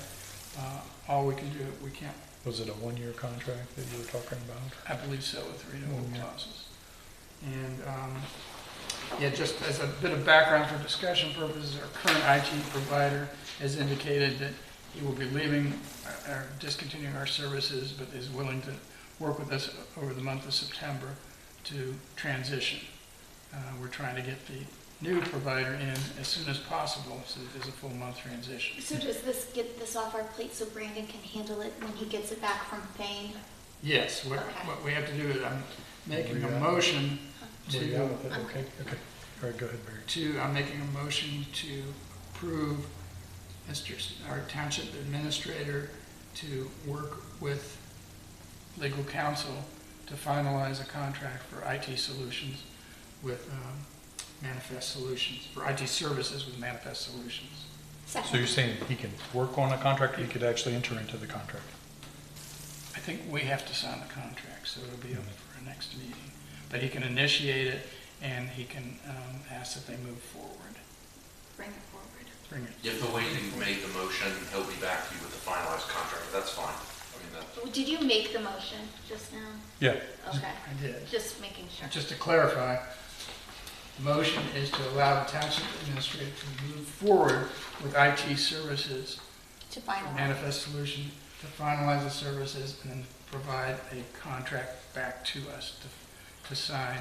all we can do, we can't, Was it a one-year contract that you were talking about? I believe so, with renewal Yeah. clauses. And, yeah, just as a bit of background for discussion purposes, our current IT provider has indicated that he will be leaving, or discontinuing our services, but is willing to work with us over the month of September to transition. We're trying to get the new provider in as soon as possible, so that there's a full month transition. So does this get this off our plate so Brandon can handle it when he gets it back from Fane? Yes, what Okay. we have to do is, I'm making a Where you at? motion Where you to, at with it? Okay, okay. All right, go ahead, Barry. I'm making a motion to approve our township administrator to work with legal counsel to finalize a contract for IT solutions with Manifest Solutions, for IT services with Manifest Solutions. So Second. you're saying he can work on a contract, or he could actually enter into the contract? I think we have to sign the contract, so it'll be up for our next meeting. But he can initiate it, and he can ask that they move forward. Bring it forward. bring it. If the way that you made the motion, he'll be back to you with the finalized contract, that's fine. I mean, that, Did you make the motion just now? Yeah, Okay, I did. just making sure. Just to clarify, the motion is to allow the township administrator to move forward with IT services, To finalize. Manifest Solution, to finalize the services and then provide a contract back to us to sign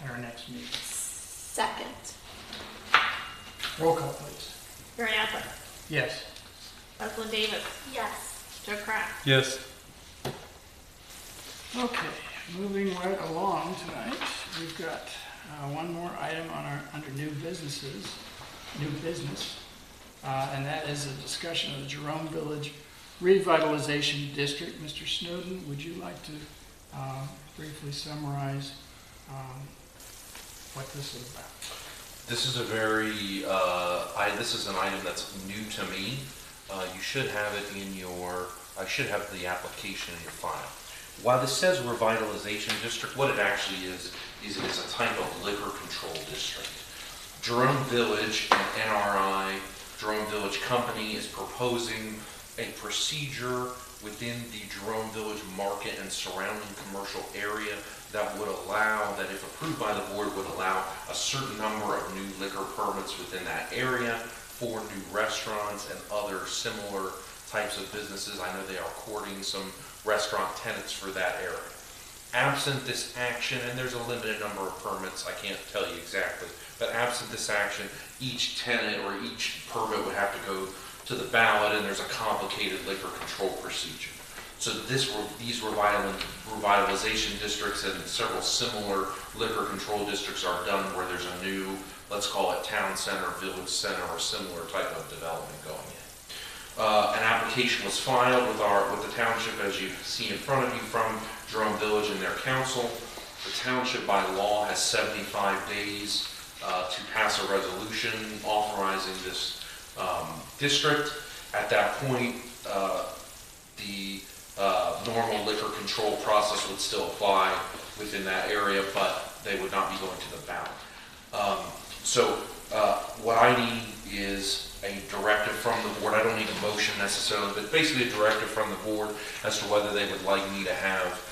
at our next meeting. Second. Roll call, please. Aaron Adler, Yes. Rosalind Davis, Yes. Joe Kraft. yes, Okay, moving right along tonight, we've got one more item on our, under new business, and that is a discussion of the Jerome Village Revitalization District. Mr. Snowden, would you like to briefly summarize what this is about? this is a very, this is an item that's new to me. You should have it in your, I should have the application in your file. While this says revitalization district, what it actually is it is a type of liquor control district. Jerome Village, an NRI, Jerome Village Company is proposing a procedure within the Jerome Village market and surrounding commercial area that would allow, that if approved by the board, would allow a certain number of new liquor permits within that area for new restaurants and other similar types of businesses. I know they are courting some restaurant tenants for that area. Absent this action, and there's a limited number of permits, I can't tell you exactly, but absent this action, each tenant or each permit would have to go to the ballot, and there's a complicated liquor control procedure. So these revitalization districts and several similar liquor control districts are done where there's a new, let's call it town center, village center, or similar type of development going in. An application was filed with the township, as you see in front of you, from Jerome Village and their council. The township by law has 75 days to pass a resolution authorizing this district. At that point, the normal liquor control process would still apply within that area, but they would not be going to the ballot. What I need is a directive from the board. I don't need a motion necessarily, but basically a directive from the board as to whether they would like me to have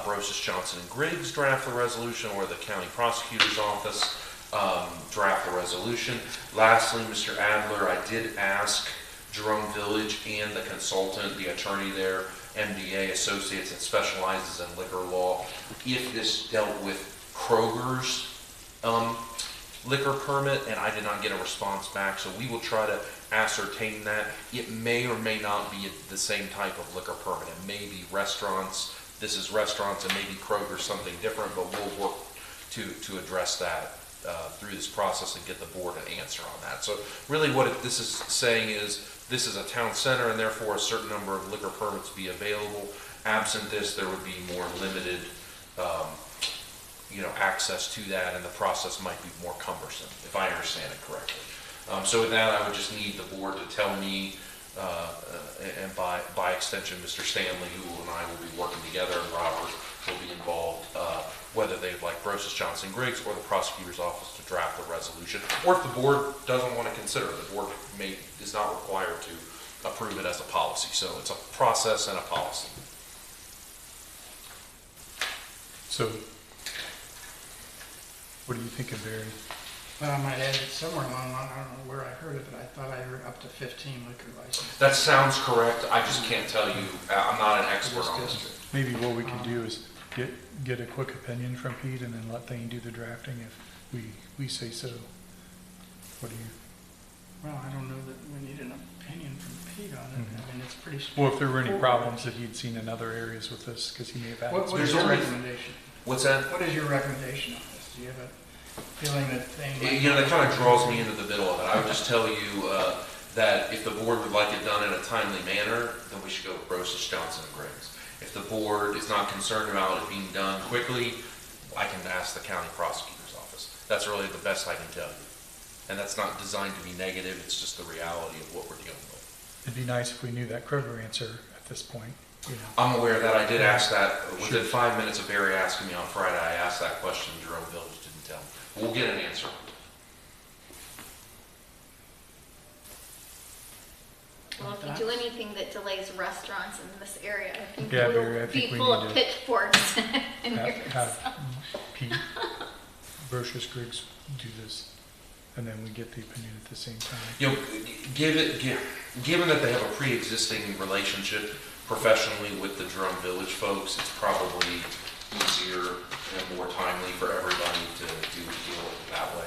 Brosis, Johnson, and Griggs draft the resolution, or the county prosecutor's office draft the resolution. Lastly, Mr. Adler, I did ask Jerome Village and the consultant, the attorney there, MDA Associates, that specializes in liquor law, if this dealt with Kroger's liquor permit, and I did not get a response back, so we will try to ascertain that. It may or may not be the same type of liquor permit. It may be restaurants, this is restaurants, and maybe Kroger's something different, but we'll work to address that through this process and get the board an answer on that. So really what this is saying is, this is a town center, and therefore a certain number of liquor permits be available. Absent this, there would be more limited access to that, and the process might be more cumbersome, if I understand it correctly. So with that, I would just need the board to tell me, and by extension, Mr. Stanley, who and I will be working together, and Robert will be involved, whether they'd like Brosis, Johnson, Griggs, or the prosecutor's office to draft the resolution, or if the board doesn't want to consider it, the board is not required to approve it as a policy. So it's a process and a policy. so what do you think, Barry? Well, I might add it somewhere along the line, I don't know where I heard it, but I thought I heard up to 15 liquor licenses. That sounds correct. I just can't tell you. I'm not an expert on this. Maybe what we can do is get a quick opinion from Pete, and then let Thane do the drafting if we say so. What do you? Well, I don't know that we need an opinion from Pete on it. I mean, it's pretty. Well, if there were any problems that he'd seen in other areas with this, because he may have had. What is There's your only- recommendation? What's that? What is your recommendation on this? Do you have a feeling that thing? That kind of draws me into the middle of it. I would just tell you that if the board would like it done in a timely manner, then we should go with Brosis, Johnson, and Griggs. If the board is not concerned about it being done quickly, I can ask the county prosecutor's office. That's really the best I can tell you. And that's not designed to be negative, it's just the reality of what we're dealing with. It'd be nice if we knew that Kroger answer at this point. I'm aware of that. I did ask that within 5 minutes of Barry asking me on Friday. I asked that question. Jerome Village didn't tell me. We'll get an answer. Well, if you do anything that delays restaurants in this area, I think Yeah, we'll Barry, I think be we full need of to pitchforks in here. have Pete, Brochus Griggs do this, and then we get the opinion at the same time. You know, given that they have a pre-existing relationship professionally with the Jerome Village folks, it's probably easier and more timely for everybody to do a deal that way.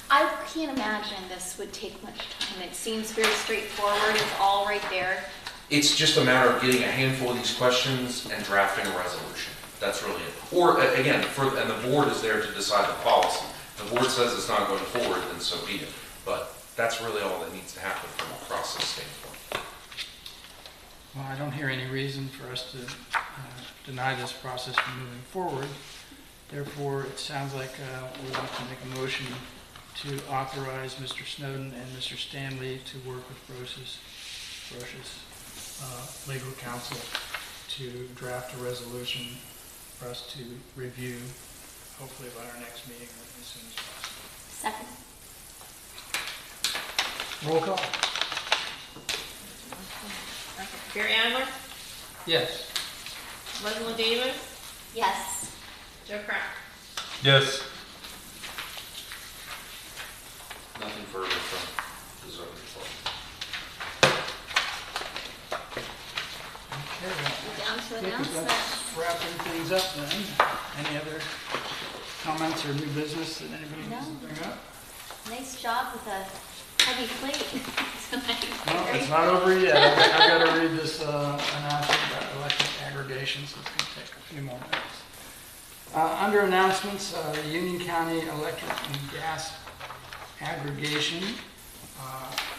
I can't imagine this would take much time. It seems very straightforward. It's all right there. It's just a matter of getting a handful of these questions and drafting a resolution. That's really it. Or, again, and the board is there to decide the policy. If the board says it's not going forward, then so be it. But that's really all that needs to happen from a process standpoint. Well, I don't hear any reason for us to deny this process from moving forward. Therefore, it sounds like we want to make a motion to authorize Mr. Snowden and Mr. Stanley to work with Brochus legal counsel to draft a resolution for us to review, hopefully by our next meeting or as soon as possible. Second. Roll call. Barry Adler, Yes. Leslie Davis, Yes. Joe Kraft. Yes. Nothing further from the zoning department. Okay, well, We're down to I think announcements. that's wrapping things up then. Any other comments or new business that anybody wants to No. bring up? Nice job with a heavy plate tonight. No, it's not over yet. I've got to read this announcement about electric aggregation, so it's going to take a few more minutes. Under announcements, the Union County Electric and Gas Aggregation.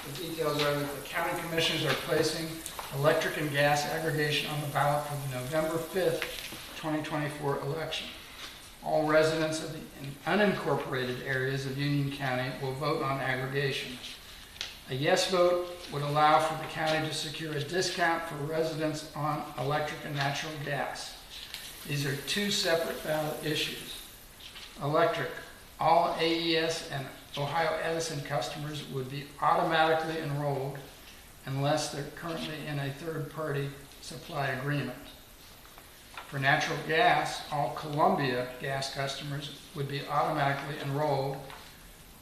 The details are that the county commissioners are placing electric and gas aggregation on the ballot for the November 5th, 2024 election. All residents of the unincorporated areas of Union County will vote on aggregation. A yes vote would allow for the county to secure a discount for residents on electric and natural gas. These are two separate ballot issues. Electric, all AES and Ohio Edison customers would be automatically enrolled unless they're currently in a third-party supply agreement. For natural gas, all Columbia gas customers would be automatically enrolled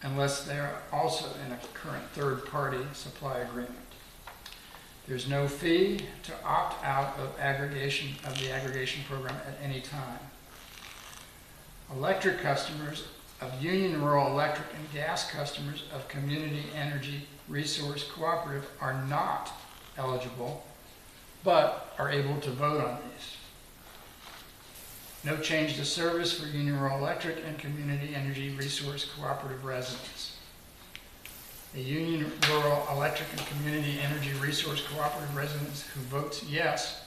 unless they're also in a current third-party supply agreement. There's no fee to opt out of the aggregation program at any time. Electric customers of Union Rural Electric and gas customers of Community Energy Resource Cooperative are not eligible, but are able to vote on these. No change to service for Union Rural Electric and Community Energy Resource Cooperative residents. The Union Rural Electric and Community Energy Resource Cooperative residents who votes yes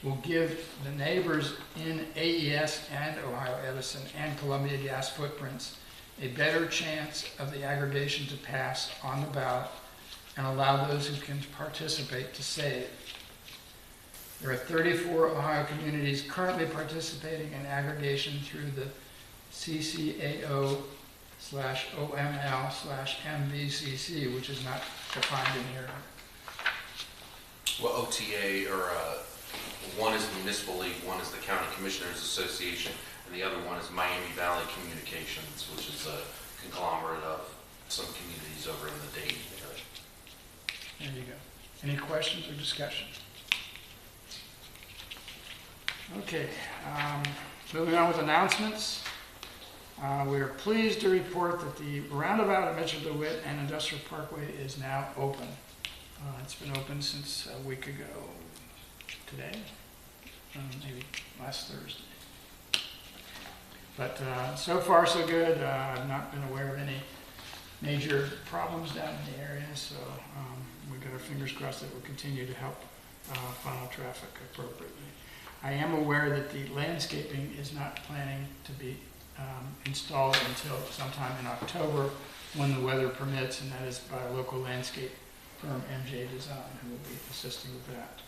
will give the neighbors in AES and Ohio Edison and Columbia Gas footprints a better chance of the aggregation to pass on the ballot and allow those who can participate to save. There are 34 Ohio communities currently participating in aggregation through the CCAO/OML/MVCC, which is not defined in here. Well, OTA, or one is the Municipal League, one is the County Commissioners Association, and the other one is Miami Valley Communications, which is a conglomerate of some communities over in the Dayton area. There you go. Any questions or discussion? Okay, moving on with announcements. We are pleased to report that the roundabout at Mitchell DeWitt and Industrial Parkway is now open. It's been open since a week ago today, maybe last Thursday. But so far so good. I've not been aware of any major problems down in the area, so we've got our fingers crossed that we'll continue to help funnel traffic appropriately. I am aware that the landscaping is not planning to be installed until sometime in October when the weather permits, and that is by a local landscape firm, MJ Design, who will be assisting with that.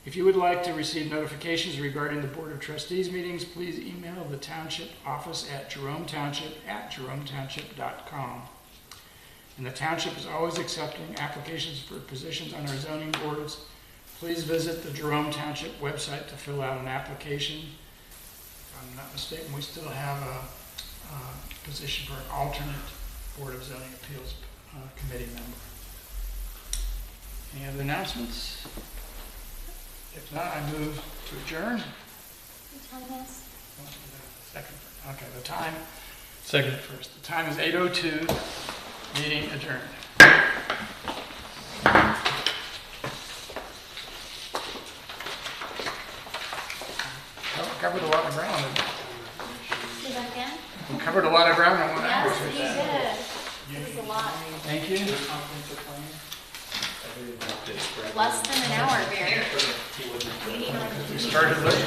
If you would like to receive notifications regarding the Board of Trustees meetings, please email the Township office at jerometownship@jerometownship.com. and the township is always accepting applications for positions on our zoning boards. Please visit the Jerome Township website to fill out an application. If I'm not mistaken, we still have a position for an alternate Board of Zoning Appeals committee member. Any other announcements? If not, I move to adjourn. What time is? Second. Okay, the time, Second. first. The time is 8:02. Meeting adjourned. Covered a lot of ground. Say that again? We covered a lot of ground in 1 hour. Yes, you did. It was a lot. Thank you. Less than an hour, Barry. We started late.